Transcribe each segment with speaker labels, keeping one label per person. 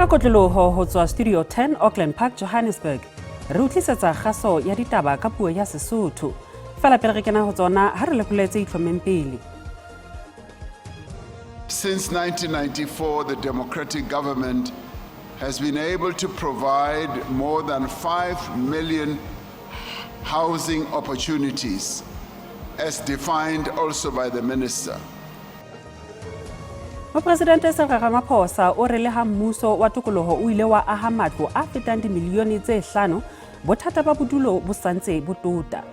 Speaker 1: Ka kotloloho ho tswa Studio 10 Auckland Park, Johannesburg, re utlisetsa kgaso ya ditaba ka puo ya Sesotho. Fela pele re kena ho tsona ha re lekoletse itlhomeng pele.
Speaker 2: Since 1994, the democratic government has been able to provide more than 5 million housing opportunities, as defined also by the minister.
Speaker 1: Mopresidente Cyril Ramaphosa o re le ha mmuso wa tokoloho o ile wa aha matlo a fetang dimilione tse 5, bothata ba bodulo bo santse bo tota.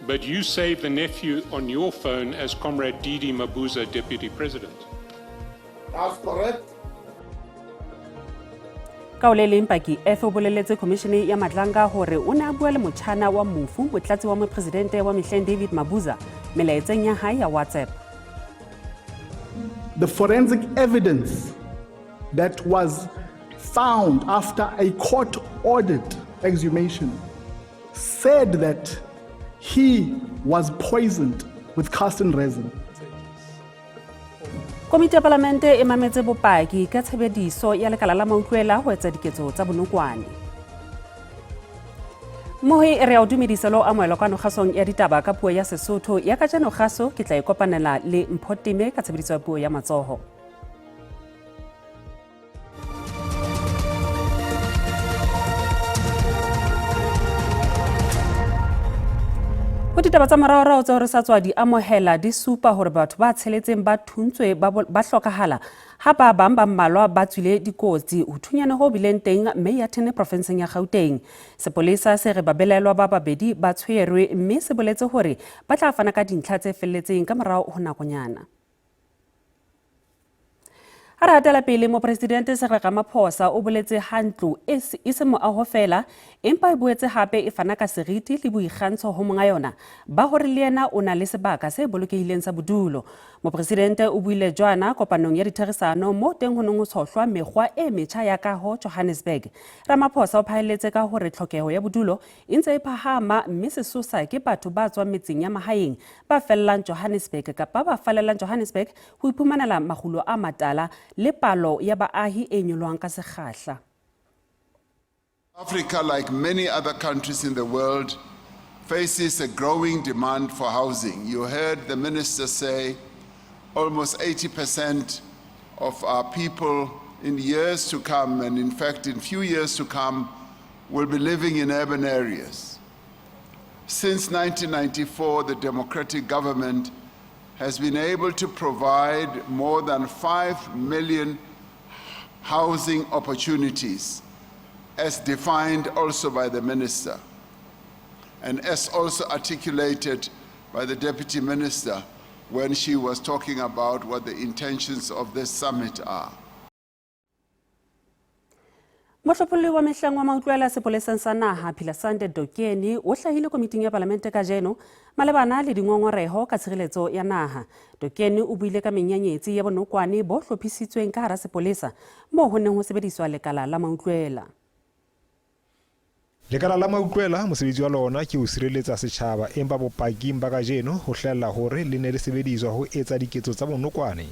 Speaker 3: But you saved the nephew on your phone as Comrade Didi Mabuza, Deputy President.
Speaker 2: That's correct.
Speaker 1: Ka o le leng paki o boleletse komishene ya Matlanga hore o ne a bua le motjhana wa mofu motlatsi wa mopresidente wa mehleng David Mabuza melaetseng ya hae ya WhatsApp.
Speaker 4: The forensic evidence that was found after a court-ordered exhumation said that he was poisoned with castor resin.
Speaker 1: Komiti ya Palamente e mametse bopaki ka tshebediso ya lekala la mautlwela ho etsa diketso tsa bonokwane. Mohi re a dumedisa lo amohela ka kgasong ya ditaba ka puo ya Sesotho ya ka jano kgaso ke tla ikopanela le Mphotime ka tshebediso ya puo ya matsoho. Ho ditaba tsa morao tsa hore sa tswa di amohela di supa hore batho ba tsheletseng ba thuntswe ba hlokahala ha ba bang ba mmalwa ba tswile dikotsi ho thunyana ho bileng teng mme ya 10 provinseng ya Gauteng. Sepolesa se re babelelwa ba babedi ba tshwerwe mme se boletse hore ba tla fana ka dintlha tse felletseng ka morao ho nakonyana. Ha re atela pele mopresidente Cyril Ramaphosa o boletse hantlo e se moaho fela empa e boetse hape e fana ka seriti le boikgantsho ho monga yona ba hore le yena o na le sebaka se bolokehileng sa bodulo. Mopresidente o buile jwana kopanong ya ditherisano mo teng ho neng ho tshohlwa mekgwa e metjha ya kaho Johannesburg. Ramaphosa o phaelletse ka hore tlhokeho ya bodulo e ntse e phahama mme sesosa ke batho ba tswang metseng ya mahaeng ba fellang Johannesburg kapa ba fallelang Johannesburg ho iphumanela makgulo a matala le palo ya baahi e nyolwang ka sekgahla.
Speaker 2: Africa, like many other countries in the world, faces a growing demand for housing. You heard the minister say almost 80% of our people in years to come, and in fact in few years to come, will be living in urban areas. Since 1994, the democratic government has been able to provide more than 5 million housing opportunities, as defined also by the minister, and as also articulated by the deputy minister when she was talking about what the intentions of this summit are.
Speaker 1: Mohlopolli wa mehleng wa mautlwela sepoleseng sa naha Philasande Dokeni o hlahile komiting ya Palamente ka jeno malebana le dingongoreho ka tshireletso ya naha. Dokeni o buile ka menyanyetsi ya bonokwane bo hlophisitsweng ka hara sepolesa moo ho neng ho sebediswa lekala la mautlwela.
Speaker 5: Lekala la mautlwela mosebetsi wa lona ke ho sireletsa setjhaba empa bopaking ba ka jeno ho hlella hore le ne le sebediswa ho etsa diketso tsa bonokwane.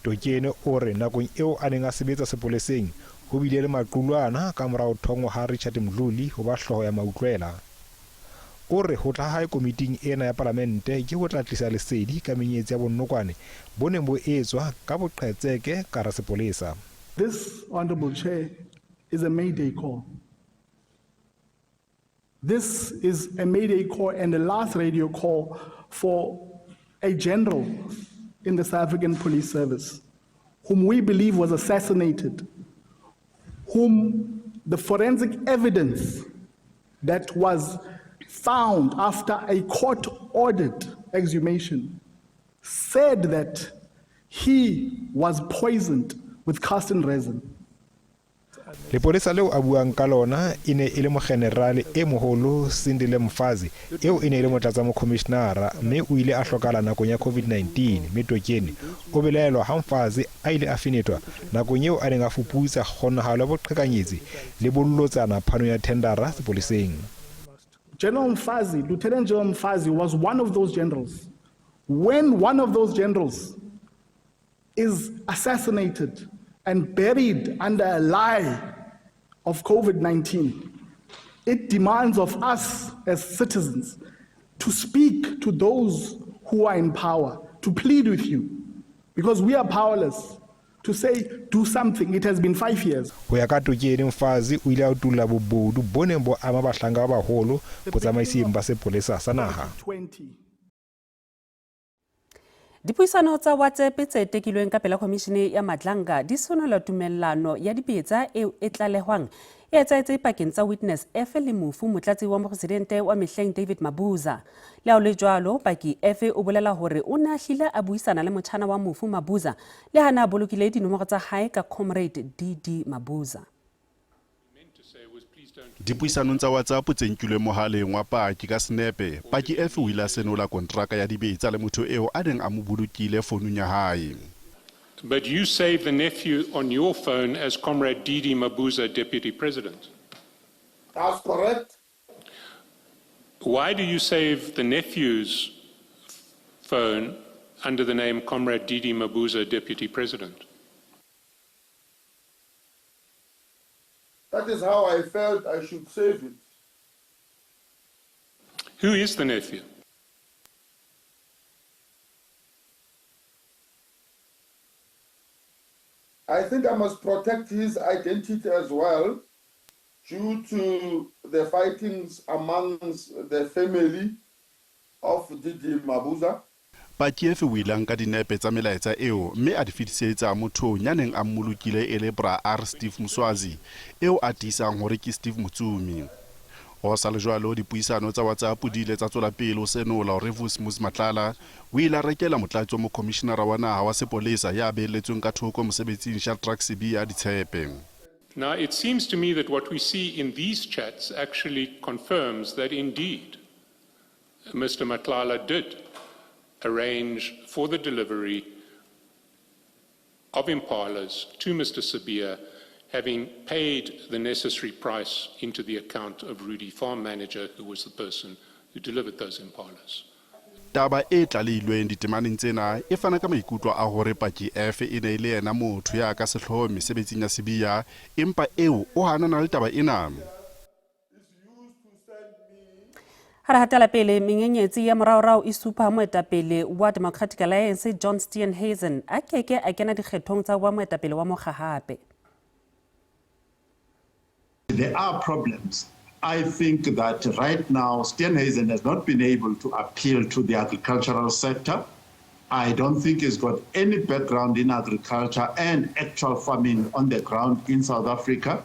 Speaker 5: Dokeni o re nakong eo a neng a sebetsa sepoleseng ho bile le maqulwana ka morao thongo ha Richard Mdluli ho ba hloho ya mautlwela. O re ho tla hae komiting ena ya Palamente ke ho tla tlisa lesedi ka menyetsi ya bonokwane bo neng bo etswa ka boqhetseke ka ra sepolesa.
Speaker 4: This, Honorable Chair, is a mayday call. This is a mayday call and the last radio call for a general in the South African Police Service, whom we believe was assassinated, whom the forensic evidence that was found after a court-ordered exhumation said that he was poisoned with castor resin.
Speaker 5: Lepolesa leo a buang ka lona e ne e le mogenerale e moholo Sindile Mfazi eo e ne e le motlatsa mokomishenara mme o ile a hlokala nakong ya COVID-19 mme Dokeni o belaelwa ha Mfazi a ile a fenetwa nakong eo a neng a fuputsa kgonahalo ya boqhekanyetsi le bollotsana phano ya tendera sepoleseng.
Speaker 4: General Mfazi, Lieutenant General Mfazi was one of those generals. When one of those generals is assassinated, and buried under a lie of COVID-19. It demands of us as citizens to speak to those who are in power, to plead with you, because we are powerless, to say, do something. It has been 5 years.
Speaker 5: Ho ya ka Tokeni Mfazi o ile a utula bobodu boneng bo ama bahlanga ba baholo botsamaising ba sepolesa sa naha.
Speaker 4: 20.
Speaker 1: Dipuisano tsa WhatsApp tse tekilweng ka pela komishene ya Madlanga di sonola tumellano ya dibetsa eo e tlalehwang e etsaetse pakeng tsa Witness F le Mofu motlatsi wa mopresidente wa mehleng David Mabuza. Le le jwalo paki F o bolela hore o na hlile a buisana le motjhana wa Mofu Mabuza le hana bolokile dinomoro tsa hae ka comrade DD Mabuza.
Speaker 6: Dipuisanong tsa WhatsApp tse nkilwe mohaleng wa Paki ka Snepe, Paki F o ile a senola kontraka ya dibetsa le motho eo a neng a mo bolokile founung ya hae.
Speaker 3: But you save the nephew on your phone as Comrade DD Mabuza, Deputy President.
Speaker 7: That's correct.
Speaker 3: Why do you save the nephew's phone under the name Comrade DD Mabuza, Deputy President?
Speaker 7: That is how I felt I should save it.
Speaker 3: Who is the nephew?
Speaker 7: I think I must protect his identity as well, due to the fightings amongst the family of Didi Mabuza.
Speaker 6: Paki F o ile nka dinepe tsa melaetsa eo mme a di fetisetsa mothong ya neng a mmolokile e le Bra R Steve Muswazi eo a tisang hore ke Steve Mutsumi. Ho sa le jwalo dipuisano tsa WhatsApp di ile tsa tswela pele o senola hore Vusmus Matlala o ile a rekela motlatsi wa commissioner wa naha wa sepolesa ya beeletsweng ka thoko mosebetsing Shadrack Sibiya Ditshepe.
Speaker 3: Now, it seems to me that what we see in these chats actually confirms that indeed Mr. Matlala did arrange for the delivery of impalas to Mr. Sibiya, having paid the necessary price into the account of Rudy, farm manager, who was the person who delivered those impalas.
Speaker 6: Taba e tlalilweng ditemaneng tsena e fana ka maikutlo a hore Paki F e ne ile yena motho ya ka sehloho mesebetsing ya Sibiya empa eo o hanana le taba ena.
Speaker 1: Ha re hatela pele menyenyetsi ya moraorao e supa moetapele wa Democratic Alliance John Steenhuisen a keke a kena dikgethong tsa wa moetapele wa mokga hape.
Speaker 8: There are problems. I think that right now Steenhuisen has not been able to appeal to the agricultural sector. I don't think he's got any background in agriculture and actual farming on the ground in South Africa.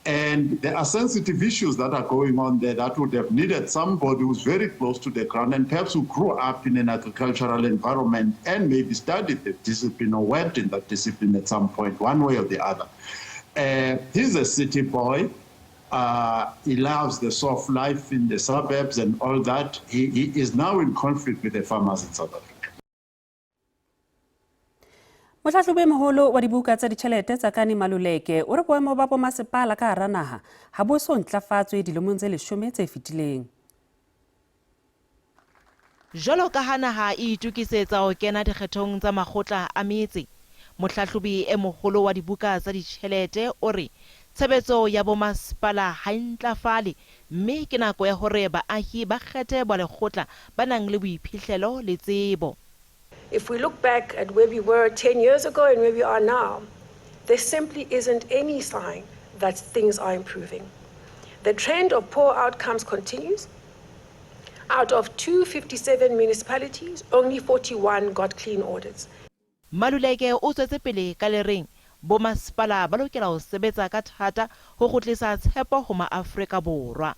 Speaker 8: And there are sensitive issues that are going on there that would have needed somebody who's very close to the ground and perhaps who grew up in an agricultural environment and maybe studied the discipline or worked in that discipline at some point, one way or the other. He's a city boy. He loves the soft life in the suburbs and all that. He is now in conflict with the farmers in South Africa.
Speaker 1: Mohlahlube moholo wa dibuka tsa ditjhelete tsa Kani Maluleke o re boemo ba bomasepala ka hara naha ha bo so ntlafatswe dilemong tse 10 tse fetileng.
Speaker 9: Jwalo ka ha naha e itukisetsa ho kena dikgethong tsa makgotla a metse, mohlahlobi e moholo wa dibuka tsa ditjhelete o re tshebetso ya bomasepala ha e ntlafale mme ke nako ya hore baahi ba kgethe ba lekgotla ba nang le boiphihlelo le tsebo.
Speaker 10: If we look back at where we were 10 years ago and where we are now, there simply isn't any sign that things are improving. The trend of poor outcomes continues. Out of 257 municipalities, only 41 got clean audits.
Speaker 9: Maluleke o tswetse pele ka le reng bomasepala ba lokela ho sebetsa ka thata ho kgutlisa tshepo ho maAfrika Borwa.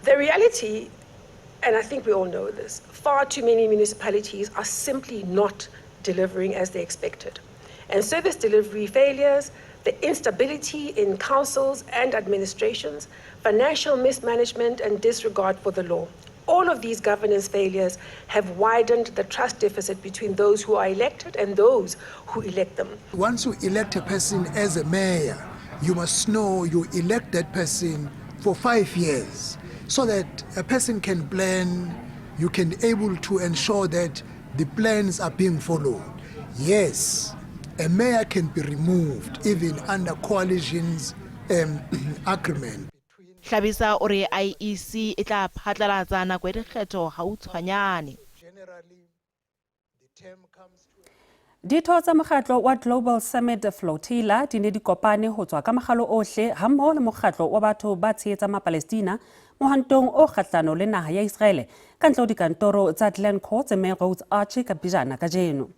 Speaker 10: The reality, and I think we all know this, far too many municipalities are simply not delivering as they expected. And service delivery failures, the instability in councils and administrations, financial mismanagement and disregard for the law. All of these governance failures have widened the trust deficit between those who are elected and those who elect them.
Speaker 11: Once you elect a person as a mayor, you must know you elect that person for 5 years, so that a person can plan, you can able to ensure that the plans are being followed. Yes, a mayor can be removed even under coalition's agreement.
Speaker 9: Hlabisa o re IEC e tla phatlalatsa nako ya dikgetho gautshwanyane.
Speaker 1: Ditho tsa mokgatlo wa Global Summit Flotilla di ne di kopane ho tswa ka makgalo ohle hammoho le mokgatlo wa batho ba tshehetsang Mapalestina mohantong o kgahlano le naha ya Israele ka ntle ho dikantoro tsa Glencore tse Melrose Arch ka Pejana kajeno.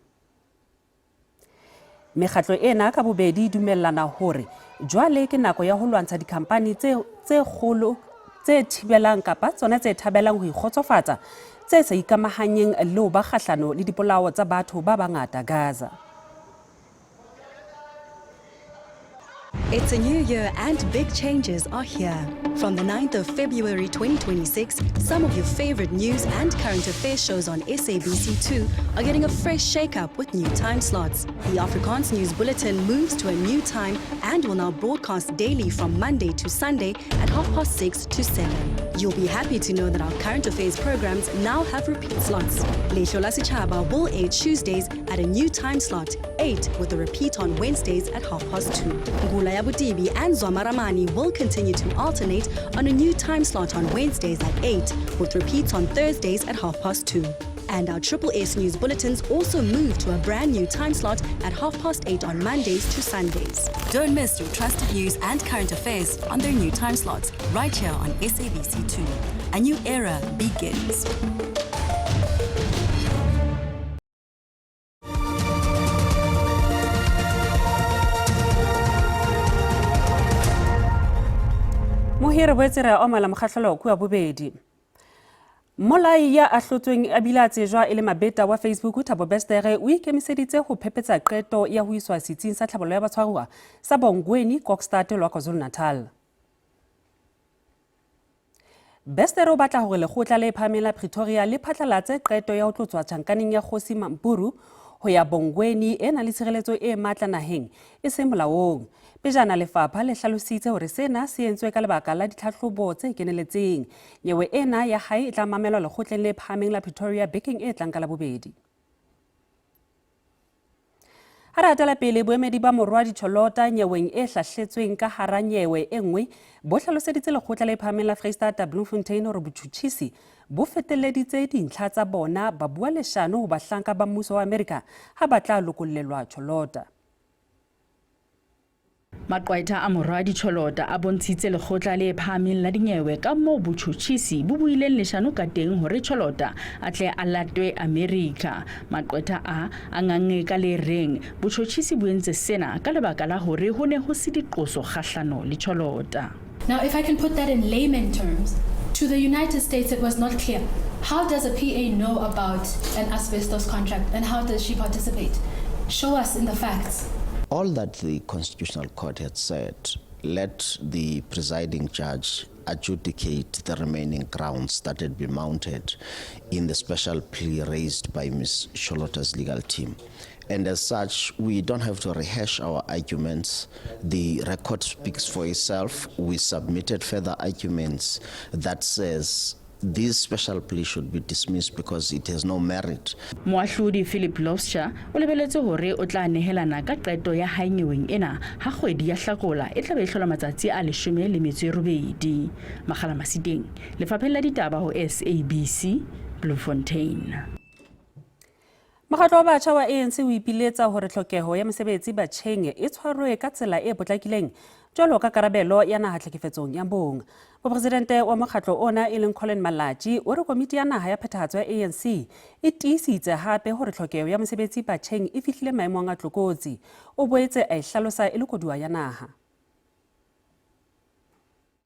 Speaker 1: Mekgatlo ena ka bobedi dumellana hore jwale ke nako ya ho lwantsha dikhampani tse kgolo tse thibelang kapa tsona tse thabelang ho ikgotsofatsa tse sa ikamahanyeng le ho ba kgahlano le dipolao tsa batho ba bangata Gaza.
Speaker 12: It's a new year and big changes are here. From the 9th of February 2026, some of your favorite news and current affairs shows on SABC2 are getting a fresh shake-up with new time slots. The Afrikaans News Bulletin moves to a new time and will now broadcast daily from Monday to Sunday at 6:30 to 7. You'll be happy to know that our current affairs programs now have repeat slots. Lehlo la Setjhaba will air Tuesdays at a new time slot, 8, with a repeat on Wednesdays at 2:30. Ngula ya Butibi and Zwamaramani will continue to alternate on a new time slot on Wednesdays at 8, with repeats on Thursdays at 2:30. And our Triple S News Bulletins also move to a brand new time slot at 8:30 on Mondays to Sundays. Don't miss your trusted news and current affairs on their new time slots, right here on SABC2. A new era begins.
Speaker 1: Mohiri boetse re omela mokgahlelo ku ya bobedi. Molai ya ahlotsweng a bile a tsejwa e le mabeta wa Facebook Thabo Bestere o ikemiseditse ho phephetsa qeto ya ho iswa setsing sa tlhabollo ya batshwaruwa sa Bongweni Kokstad lo KwaZulu-Natal. Bestere o batla hore lekgotla le phahameng la Pretoria le phatlalatse qeto ya ho tlotswa tjhankaneng ya Kgosi Mampuru ho ya Bongweni e na le tshireletso e matla naheng e seng molaong. Pejana lefapha le hlalositse hore sena se entswe ka lebaka la ditlhahlobo tse keneletseng. Nyewe ena ya hae e tla mamelwa lekgotleng le phahameng la Pretoria bekeng e tlang ka Labobedi. Ha re atela pele boemedi ba morwa ditjholota nyeweng e hlahletsweng ka hara nyewe e nngwe bo hlaloseditse lekgotla le phahameng la Freistata Bloemfontein hore botjhutjhisi bo feteleditse dintlha tsa bona ba bua leshano ho bahlanka ba mmuso wa Amerika ha ba tla lokollelwa tjholota.
Speaker 13: Maqwaita a morwa ditjholota a bontshitse lekgotla le phahameng la dinyewe ka moo botjhutjhisi bo buileng leshano ka teng hore tjholota a tle a latwe Amerika. Maqwaita a ngange ka le reng botjhutjhisi bo entse sena ka lebaka la hore ho ne ho se diqoso kgahlano le tjholota.
Speaker 14: Now, if I can put that in layman terms, to the United States it was not clear. How does a PA know about an asbestos contract and how does she participate? Show us in the facts.
Speaker 15: All that the Constitutional Court had said, let the presiding judge adjudicate the remaining grounds that had been mounted in the special plea raised by Ms. Sholota's legal team. And as such, we don't have to rehash our arguments. The record speaks for itself. We submitted further arguments that says this special plea should be dismissed because it has no merit.
Speaker 13: Moahlodi Philip Lobsher o lebeletse hore o tla nehelana ka qeto ya haenyeweng ena ha kgwedi ya Hlakola e tla be hlola matsatsi a 18. Makgala Masiteng, Lefapheng la Ditaba ho SABC Bloemfontein.
Speaker 1: Mokgatlo wa batjha wa ANC o ipiletsa hore tlhokeho ya mesebetsi batjheng e tshwarwe ka tsela e potlakileng jwalo ka karabelo ya naha tlhekefetsong ya bong. Mopresidente wa mokgatlo ona e leng Colin Malachi o re komiti ya naha ya phethahatso ya ANC e tiisitse hape hore tlhokeho ya mesebetsi batjheng e fihlile maemong a tlokotsi. O boetse a hlalosa e le koduwa ya naha.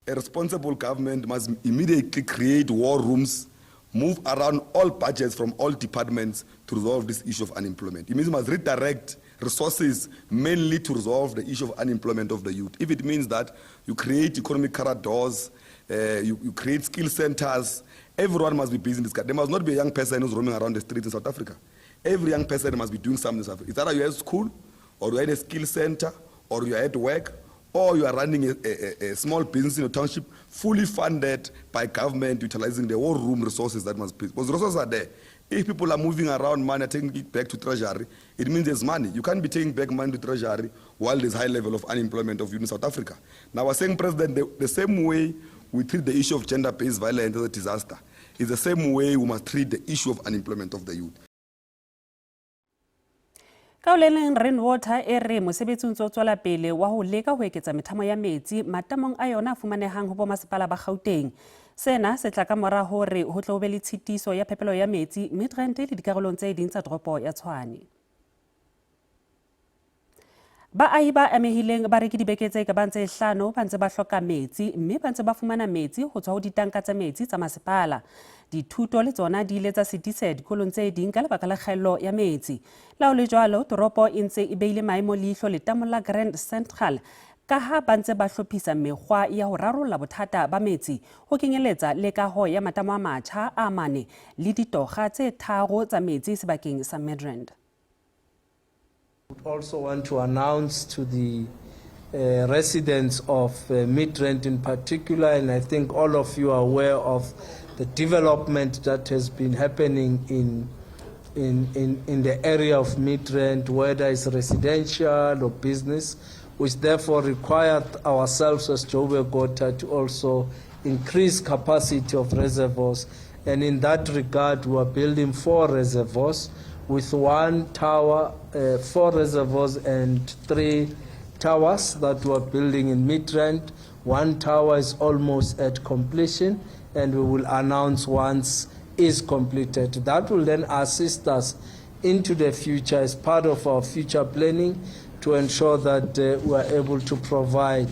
Speaker 16: A responsible government must immediately create war rooms, move around all budgets from all departments to resolve this issue of unemployment. It means it must redirect resources mainly to resolve the issue of unemployment of the youth. If it means that you create economic corridors, you create skill centers, everyone must be busy in this country. There must not be a young person who's roaming around the streets in South Africa. Every young person must be doing something in South Africa. It's either you're at school, or you're in a skill center, or you're at work, or you are running a small business in a township fully funded by government, utilizing the war room resources that must be. Because resources are there. If people are moving around money, taking it back to treasury, it means there's money. You can't be taking back money to treasury while there's high level of unemployment of youth in South Africa. Now, we're saying, President, the same way we treat the issue of gender-based violence as a disaster is the same way we must treat the issue of unemployment of the youth.
Speaker 1: Kaoleleng Rainwater e re mosebetsi o ntse o tswela pele wa ho leka ho eketsa methamo ya metsi matamong a yona a fumanehang ho bomasepala ba Gauteng. Sena se tla ka mora hore ho tlo be le tshitiso ya phepelo ya metsi Midrand le dikarolong tse ding tsa toropo ya Tshwane. Baahi ba amehileng ba reke dibeke tse ka bang tse 5 ba ntse ba hloka metsi mme ba ntse ba fumana metsi ho tswa ho ditanka tsa metsi tsa masepala. Dithuto le tsona di ile tsa sitisa dikolong tse ding ka lebaka la kgaello ya metsi. La ho le jwalo toropo e ntse e beile maemo leihlo letamo la Grand Central ka ha ba ntse ba hlophisa mekgwa ya ho rarolla bothata ba metsi ho kenyeletsa le kaho ya matamo a matjha a mane le ditoga tse 3 tsa metsi sebakeng sa Midrand.
Speaker 17: We also want to announce to the residents of Midrand in particular, and I think all of you are aware of the development that has been happening in the area of Midrand, whether it's residential or business, which therefore required ourselves as Joburg Water to also increase capacity of reservoirs. And in that regard, we are building 4 reservoirs with 1 tower, 4 reservoirs and 3 towers that we are building in Midrand. 1 tower is almost at completion, and we will announce once is completed. That will then assist us into the future as part of our future planning to ensure that we are able to provide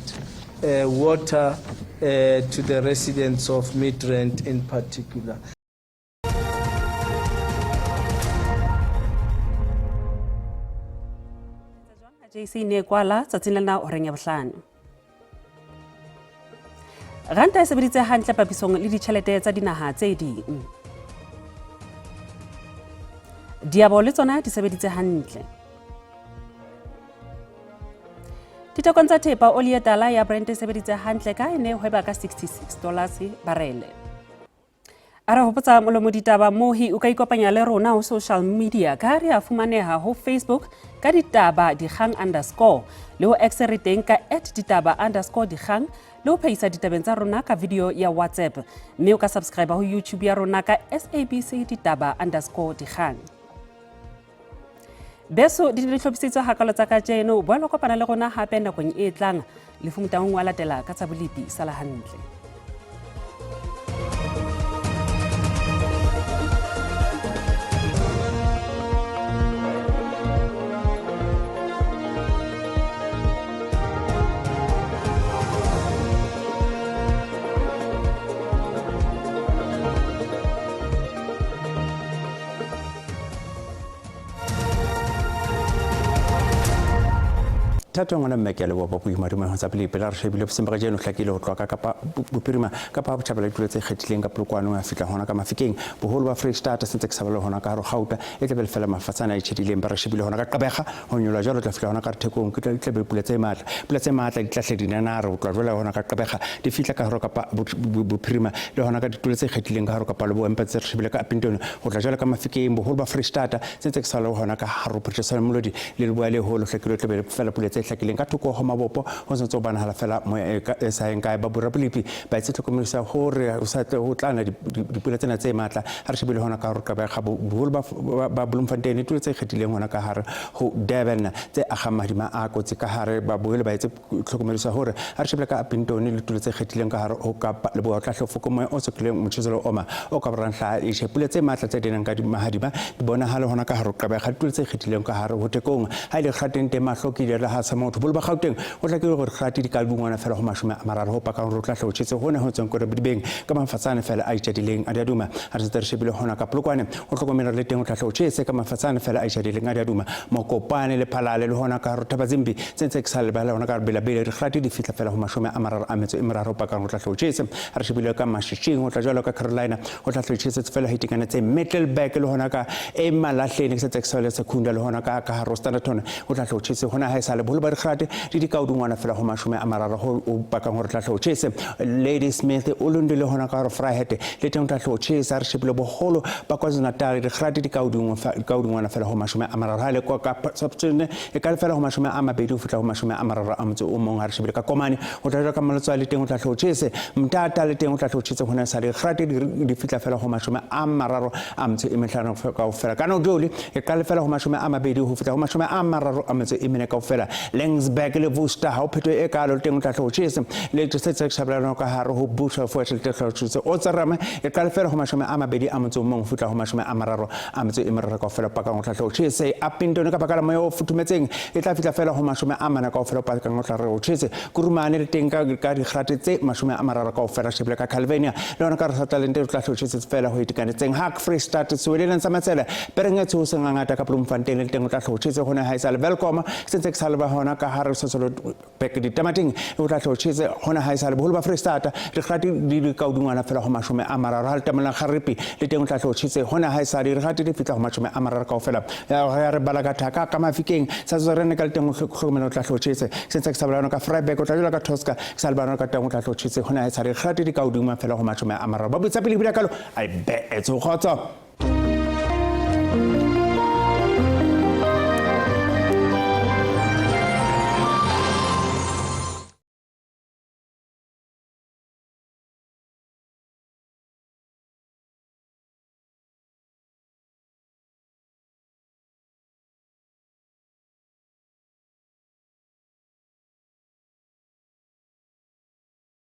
Speaker 17: water to the residents of Midrand in particular.
Speaker 1: JC ne kwala tsatsing lena o reng ya bohlano. Ranta e sebeditse hantle papisong le ditjhelete tsa dinaha tse ding. Diabo le tsona di sebeditse hantle. Ditekong tsa thepa oli e tala ya Brent e sebeditse hantle ka ene hweba ka $66 barele. Ara hopotsa molomo ditaba mohi o ka ikopanya le rona ho social media ka re a fumaneha ho Facebook ka ditaba dikgang _ le ho X re teng ka @ditaba _ dikgang le ho phaisa ditabeng tsa rona ka video ya WhatsApp mme o ka subscribe ho YouTube ya rona ka SABC ditaba _ dikgang. Beso di hlophisitswe hakalo tsa ka jeno bo lo kopana le rona hape nakong e tlang le fumutang wa latela ka tsa bolipi sala hantle.
Speaker 18: Tata ngwana mmekele wa bapu imadume ho tsapile pela re shebile semba jeno hlakile ho tloka kapa bopirima kapa botjhabela ditlo tse kgethileng ka polokwane ya fitla hona ka mafikeng boholo ba Free State sentse ke sabela hona ka haro gauta e tle be fela mafatsana e tshedileng ba re shebile hona ka qabega ho nyola jalo tla fitla hona ka thekong ke tle be pula tse matla ditlahle dinana re utlwa jwale hona ka qabega di fitla ka haro kapa bopirima le hona ka ditlo tse kgethileng ka haro kapa le bo empa tse re shebile ka Apintoni ho tla jwale ka mafikeng boholo ba Free State sentse ke sabela hona ka haro Pretoria Molodi le le boale ho lo hlakile tle be fela pula tse hlakileng ka thoko ho mabopo ho ntse bana hala fela mo e sa enka ba borapelipi ba itse tlhokomedisa hore o sa tle ho tlana dipula tsena tse matla ha re shebile hona ka hore ka ba gabo boholo ba Bloemfontein e tse kgethileng hona ka hare ho Durban tse aga madima a kotsi ka hare ba boele ba itse tlhokomedisa hore ha re shebile ka Apintoni le tse kgethileng ka hare ho ka le bo tla hlofoko mo o tsokeleng motshezelo oma o ka bra nhla e shepule tse matla tse dinang ka mahadiba di bona hala hona ka hare ka ba ga tse kgethileng ka hare ho tekong ha ile kgateng te mahlokile la ha sa motho ba Gauteng o tla ke gore khati di ka bungwana fela go mashome a mararo ho paka go tla tlhotshetse hone ho tseng gore bidibeng ka mafatsane fela a itshadileng a diaduma ha re tsere shebile hona ka polokwane o tlhokomela le teng o tla tlhotshetse ka mafatsane fela a itshadileng a diaduma mokopane le phalale le hona ka rotaba zimbi tsentse ke sale bala hona ka bela bele re khati di fitla fela go mashome a mararo a metso e mararo paka go tla tlhotshetse ha re shebile ka mashishing o tla jalo ka Carolina o tla tlhotshetse fela hitikana tse Middelburg le hona ka e malahleni se tsexele sekunda le hona ka Standerton o tla tlhotshetse hona ha e sale bolo ba dikgrate le dikaodingwana fela go mashome a mararo go o pakang gore tla tlo tshese Lady Smith o londile hona ka gore Vryheid le teng tla tlo tshese re shebile bogolo ba KwaZulu-Natal dikgrate dikaodingwana fela go mashome a mararo ha le kwa ka substance e ka fela go mashome a mabedi go fitla go mashome a mararo a motse o mong ha re shebile ka Komane go tla ka Maletswa le teng o tla tlo tshese Mtata le teng o tla tlo tshese gona sa dikgrate di fitla fela go mashome a mararo a motse e metlhano ka ofela kana jole e ka le fela go mashome a mabedi go fitla go mashome a mararo a motse e mene ka ofela Lensburg le Worcester ha o phetho e ka lo teng o tla tlo tshese le tse tshabelana ka hare ho busha for le tla tshese o tsarame e ka le fela go mashome a mabedi a motse o mong fitla go mashome a mararo a motse e meraro ka ofela pakang o tla tlo tshese a pintone ka bakala moyo o futumetseng e tla fitla fela go mashome a mana ka ofela pakang o tla re o tshese kurumane le teng ka dikgrate tse mashome a mararo ka ofela shebile ka Calvania le ona ka re sa talente o tla tlo tshese fela ho itekanetseng Hak Free State Sweden sa matsela perenge tso se ngata ka Bloemfontein le teng o tla tlo tshese gona ha isale welcome sentse ke salba hona ka hare sosolo back di tamating o tla tlo tshese gona ha isale boholo ba Free State dikgrate di kaudungwana fela go mashome a mararo ha le tamela kharipi le teng o tla tlo tshese gona ha isale dikgrate di fitla go mashome a mararo ka ofela ya re balaga thaka ka mafikeng sa zorene ka le teng o tlhokomela o tla tlo tshese sentse ke sabelana ka Vryburg o tla jula ka Tosca salbana ka teng o tla tlo tshese gona ha isale dikgrate di kaudungwana fela go mashome a mararo ba botsa pele bila kalo I bet it's khotso